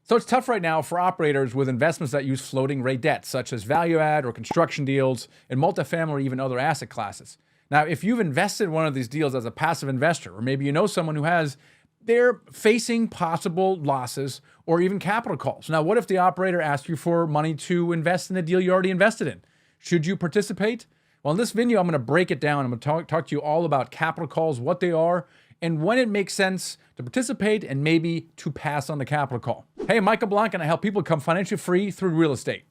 So it's tough right now for operators with investments that use floating rate debt, such as value add or construction deals in multifamily or even other asset classes. Now, if you've invested in one of these deals as a passive investor, or maybe you know someone who has, they're facing possible losses or even capital calls. Now, what if the operator asks you for money to invest in a deal you already invested in? Should you participate? Well, in this video, I'm going to break it down. I'm going to talk to you all about capital calls, what they are, and when it makes sense to participate and maybe to pass on the capital call. Hey, I'm Michael Blank, and I help people become financially free through real estate.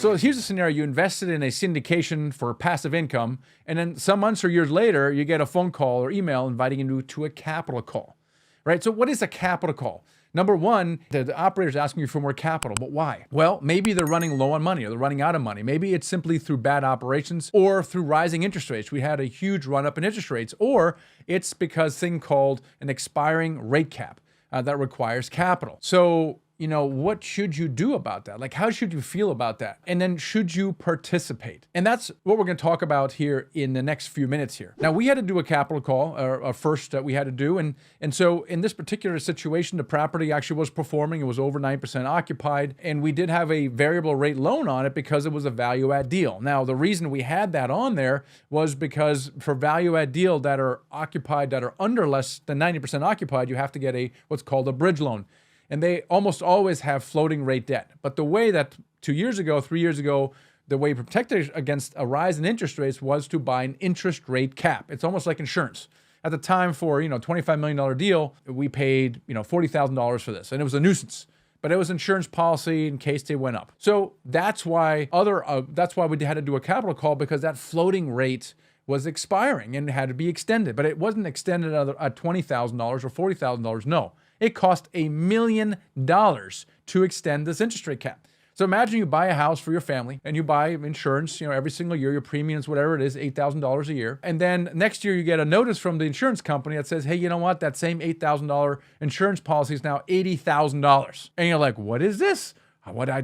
So here's a scenario. You invested in a syndication for passive income, and then some months or years later, you get a phone call or email inviting you to a capital call, right? So what is a capital call? Number one, the operator's asking you for more capital, but why? Well, maybe they're running low on money or they're running out of money. Maybe it's simply through bad operations or through rising interest rates. We had a huge run up in interest rates, or it's because thing called an expiring rate cap that requires capital. So, what should you do about that? Like, how should you feel about that? And then should you participate? And that's what we're going to talk about here in the next few minutes here. Now, we had to do a capital call, or first that we had to do. And so in this particular situation, the property actually was performing. It was over 9% occupied. And we did have a variable rate loan on it because it was a value add deal. Now, the reason we had that on there was because for value add deal that are occupied, that are under less than 90% occupied, you have to get what's called a bridge loan. And they almost always have floating rate debt. But the way that 3 years ago, the way we protected against a rise in interest rates was to buy an interest rate cap. It's almost like insurance. At the time for, $25 million deal, we paid, $40,000 for this. And it was a nuisance. But it was insurance policy in case they went up. So that's why we had to do a capital call, because that floating rate was expiring and had to be extended. But it wasn't extended at $20,000 or $40,000. No. It cost $1 million to extend this interest rate cap. So imagine you buy a house for your family and you buy insurance, every single year, your premiums, whatever it is, $8,000 a year. And then next year you get a notice from the insurance company that says, hey, you know what? That same $8,000 insurance policy is now $80,000. And you're like, what is this?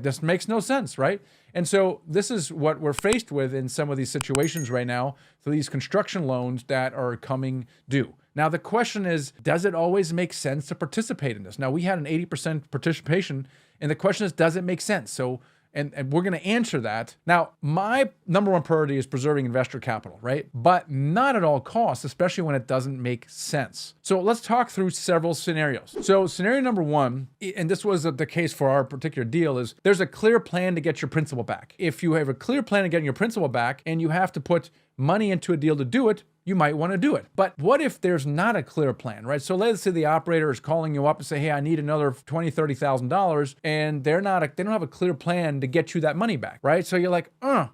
This makes no sense, right? And so this is what we're faced with in some of these situations right now for these construction loans that are coming due. Now, the question is, does it always make sense to participate in this? Now, we had an 80% participation, and the question is, does it make sense? So, and we're going to answer that. Now, my number one priority is preserving investor capital, right? But not at all costs, especially when it doesn't make sense. So let's talk through several scenarios. So scenario number one, and this was the case for our particular deal, is there's a clear plan to get your principal back. If you have a clear plan of getting your principal back and you have to put money into a deal to do it, you might want to do it. But what if there's not a clear plan, right? So let's say the operator is calling you up and say, hey, I need another $20,000, $30,000, and they don't have a clear plan to get you that money back, right? So you're like, now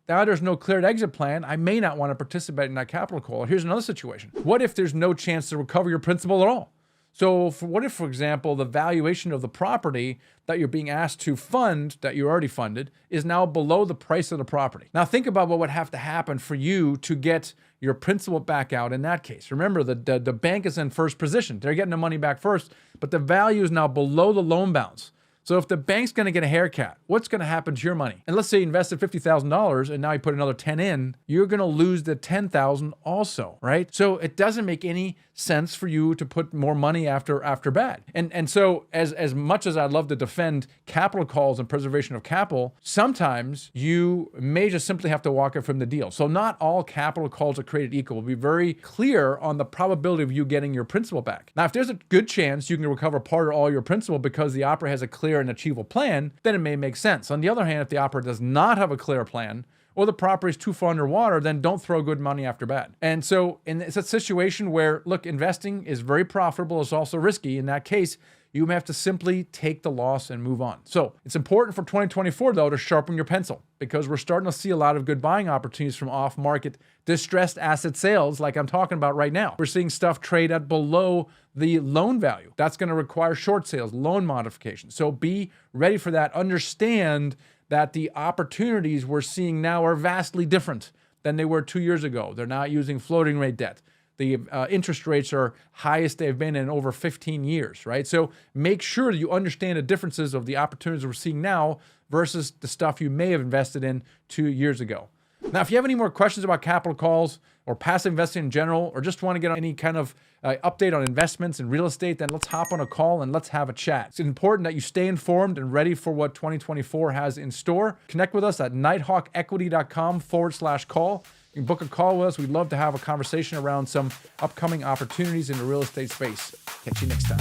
there's no cleared exit plan. I may not want to participate in that capital call. Here's another situation. What if there's no chance to recover your principal at all? So what if, for example, the valuation of the property that you're being asked to fund, that you already funded, is now below the price of the property? Now think about what would have to happen for you to get your principal back out in that case. Remember, the bank is in first position. They're getting the money back first, but the value is now below the loan balance. So if the bank's going to get a haircut, what's going to happen to your money? And let's say you invested $50,000 and now you put another 10 in, you're going to lose the 10,000 also, right? So it doesn't make any sense for you to put more money after bad. And so as much as I'd love to defend capital calls and preservation of capital, sometimes you may just simply have to walk it from the deal. So not all capital calls are created equal. We'll be very clear on the probability of you getting your principal back. Now, if there's a good chance you can recover part or all your principal because the operator has a clear and achievable plan, then it may make sense. On the other hand, if the operator does not have a clear plan, or the property is too far underwater, then don't throw good money after bad. And so it's a situation where, look, investing is very profitable. It's also risky. In that case, you may have to simply take the loss and move on. So it's important for 2024, though, to sharpen your pencil, because we're starting to see a lot of good buying opportunities from off-market distressed asset sales like I'm talking about right now. We're seeing stuff trade at below the loan value. That's going to require short sales, loan modifications. So be ready for that. Understand that the opportunities we're seeing now are vastly different than they were 2 years ago. They're not using floating rate debt. The interest rates are highest they've been in over 15 years, right? So make sure that you understand the differences of the opportunities we're seeing now versus the stuff you may have invested in 2 years ago. Now, if you have any more questions about capital calls or passive investing in general, or just want to get any kind of update on investments in real estate, then let's hop on a call and let's have a chat. It's important that you stay informed and ready for what 2024 has in store. Connect with us at nighthawkequity.com/call. You can book a call with us. We'd love to have a conversation around some upcoming opportunities in the real estate space. Catch you next time.